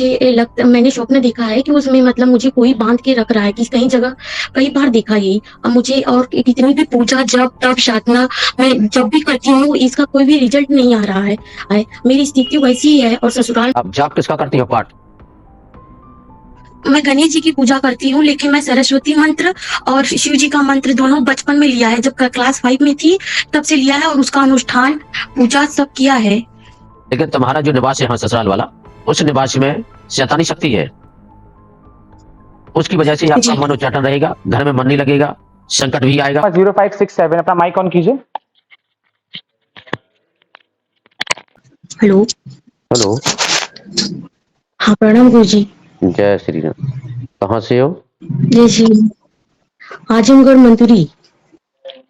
मुझे लगता मैंने स्वप्न देखा है कि उसमें मतलब मुझे कोई बांध के रख रहा है कि कई जगह कई बार देखा ये। अब मुझे और कितनी भी पूजा जप तप साधना मैं जब भी करती हूँ इसका कोई भी रिजल्ट नहीं आ रहा है। मेरी स्थिति वैसी ही है और ससुराल आप जाप किसका करती हो पाठ? मैं गणेश जी की पूजा करती हूँ, लेकिन मैं सरस्वती मंत्र और शिव जी का मंत्र दोनों बचपन में लिया है। जब क्लास 5 में थी तब से लिया है और उसका अनुष्ठान पूजा सब किया है। लेकिन तुम्हारा जो निवास है यहाँ ससुराल वाला, उस निवास में शैतानी शक्ति है। उसकी वजह से आपका जी। मन उच्चाटन रहेगा, घर में मन नहीं लगेगा, संकट भी आएगा। 0567 अपना माइक ऑन कीजिए। हेलो। हेलो। हाँ, प्रणाम गुरु जी। जय श्री राम। कहाँ से हो? जय श्री राम। आजमगढ़ मंतुरी।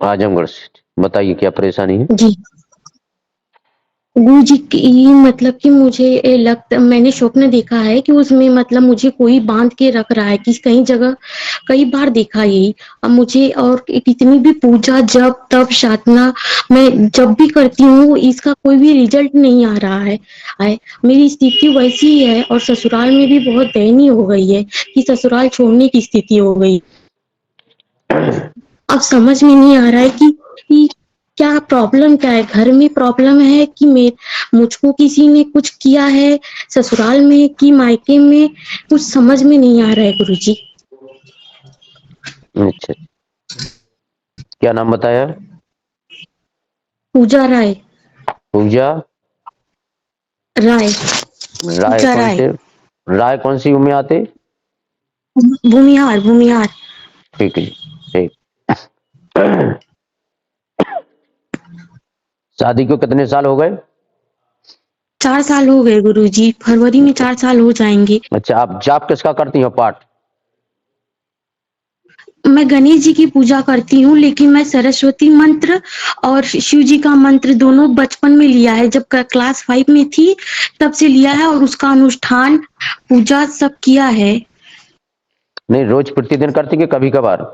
आजमगढ़ से। बताइए क्या परेशानी है? जी। गुरु जी की मतलब कि मुझे लगता मैंने स्वप्न देखा है कि उसमें मतलब मुझे कोई बांध के रख रहा है कि कई जगह कई बार देखा ये। अब मुझे और कितनी भी पूजा जप तप साधना मैं जब भी करती हूँ इसका कोई भी रिजल्ट नहीं आ रहा है। मेरी स्थिति वैसी ही है और ससुराल में भी बहुत दयनीय हो गई है कि ससुराल छोड़ने की स्थिति हो गई। अब समझ में नहीं आ रहा है कि क्या प्रॉब्लम क्या है, घर में प्रॉब्लम है कि मुझको किसी ने कुछ किया है ससुराल में कि मायके में, कुछ समझ में नहीं आ रहा है गुरुजी। अच्छा, क्या नाम बताया? पूजा राय। पूजा राय। राय पूजा कौन राय। से? राय कौन सी में आते? भूमिहार भूमिहार। ठीक है जी, ठीक। शादी को कितने साल हो गए? 4 साल हो गए गुरुजी, फरवरी में 4 साल हो जाएंगे। अच्छा, आप जाप किसका करती हो पाठ? मैं गणेश जी की पूजा करती हूँ, लेकिन मैं सरस्वती मंत्र और शिव जी का मंत्र दोनों बचपन में लिया है। जब क्लास 5 में थी तब से लिया है और उसका अनुष्ठान पूजा सब किया है। नहीं, रोज प्रतिदिन करती कि कभी कभार?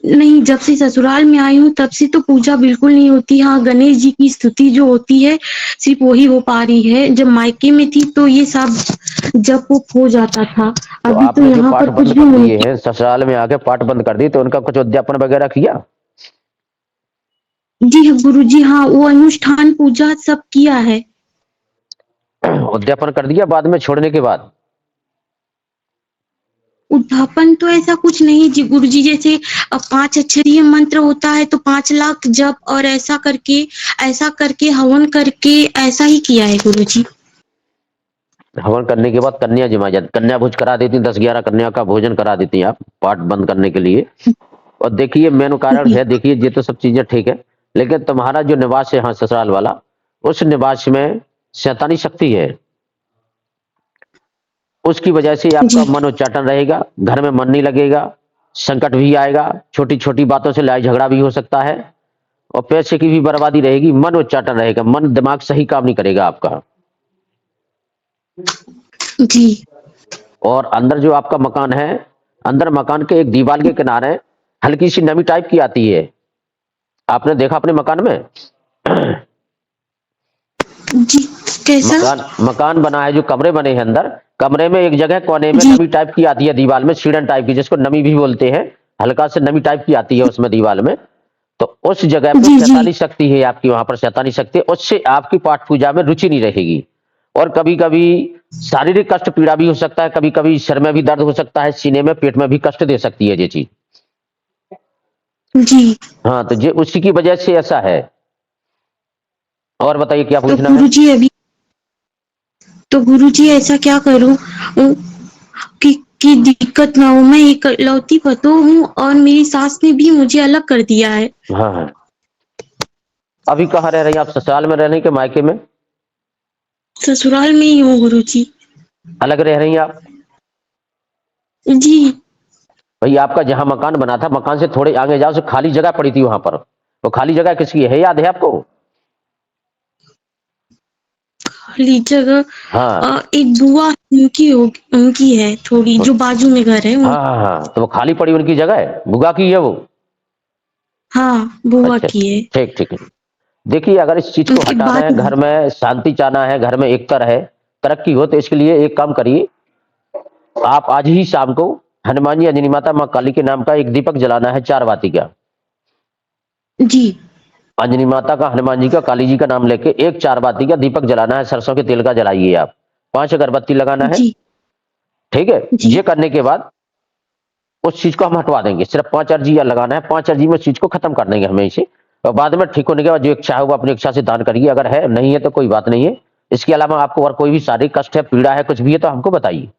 नहीं, जब से ससुराल में आई हूँ तब से तो पूजा बिल्कुल नहीं होती। हाँ, गणेश जी की स्तुति जो होती है सिर्फ वही हो पा रही है। जब मायके में थी तो ये सब जप उप हो जाता था। तो अभी तो आपने जो यहाँ पाठ पर कुछ बंद भी कर नहीं। दिए हैं, ससुराल में आके पाठ बंद कर दी, तो उनका कुछ उद्यापन वगैरह किया? जी गुरु जी, हाँ, वो अनुष्ठान पूजा सब किया है। उद्यापन कर दिया बाद में छोड़ने के बाद? उद्यापन तो ऐसा कुछ नहीं जी गुरु जी। जैसे अब 5 अक्षरीय मंत्र होता है तो 5 लाख जप और ऐसा करके हवन करके ऐसा ही किया है गुरु जी। हवन करने के बाद कन्या जमा जाती, कन्या भोज करा देती, 10-11 कन्या का भोजन करा देती आप पाठ बंद करने के लिए। और देखिए मेन कारण जी। है, देखिए ये तो सब चीजें ठीक है, लेकिन तुम्हारा जो निवास है यहाँ ससुराल वाला, उस निवास में शैतानी शक्ति है। उसकी वजह से आपका जी। मन उच्चाटन रहेगा, घर में मन नहीं लगेगा, संकट भी आएगा, छोटी छोटी बातों से लड़ाई झगड़ा भी हो सकता है, और पैसे की भी बर्बादी रहेगी। मन उच्चाटन रहेगा, मन दिमाग सही काम नहीं करेगा आपका। जी। और अंदर जो आपका मकान है, अंदर मकान के एक दीवार के किनारे हल्की सी नमी टाइप की आती है। आपने देखा अपने मकान में? जी। कैसा? मकान मकान बना है, जो कमरे बने हैं अंदर, कमरे में एक जगह कोने में जी। नमी टाइप की आती है दीवार में, सीढ़न टाइप की, जिसको नमी भी बोलते हैं। हल्का से नमी टाइप की आती है उसमें दीवार में। तो उस जगह पे जी। जी। शैतानी शक्ति है आपकी, वहां पर शैतानी शक्ति है, उससे आपकी पाठ पूजा में रुचि नहीं रहेगी। और कभी कभी शारीरिक कष्ट पीड़ा भी हो सकता है, कभी कभी सिर में भी दर्द हो सकता है, सीने में पेट में भी कष्ट दे सकती है ये चीज। जी। हाँ, तो ये उसी की वजह से ऐसा है। और बताइए क्या तो पूछना है? गुरु जी अभी तो गुरु जी ऐसा क्या करूं कि दिक्कत ना हो। मैं इकलौती पतोह हूँ और मेरी सास ने भी मुझे अलग कर दिया है। हाँ हाँ। अभी कहाँ रह रही हैं आप, ससुराल में रह रही हैं कि मायके में? ससुराल में ही हूँ गुरु जी। अलग रह रही हैं आप? जी। भाई आपका जहां मकान बना था, मकान से थोड़े आगे जाओ, से खाली जगह पड़ी थी वहां पर। वो खाली जगह किसकी है, याद है आपको? खाली जगह हाँ एक बुआ उनकी है, थोड़ी जो बाजू में घर है हाँ हाँ हाँ, तो वो खाली पड़ी उनकी जगह है, बुआ की है वो? हाँ, बुआ अच्छा, की है। ठीक ठीक है। देखिए अगर इस चीज को उनके हटाना बाद है, घर में शांति चाहना है, घर में एकता रहे, तरक्की हो। तो इसके लिए एक काम करिए, आप आज ही शाम को हनुमान जी, अंजनी माता, मां काली के नाम का एक दीपक जलाना है 4 बाती का। जी। अंजनी माता का, हनुमान जी का, काली जी का नाम लेके एक 4 बाती का दीपक जलाना है, सरसों के तेल का जलाइए आप। 5 अगरबत्ती लगाना है, जी। ठीक है। जी। ये करने के बाद उस चीज को हम हटवा देंगे, सिर्फ 5 अर्जी लगाना है, 5 अर्जी में उस चीज को खत्म कर देंगे हमें इसे। और बाद में ठीक होने के बाद जो इच्छा है वो अपनी इच्छा से दान करिए, अगर है नहीं है तो कोई बात नहीं है। इसके अलावा आपको और कोई भी शारीरिक कष्ट है, पीड़ा है, कुछ भी है तो हमको बताइए।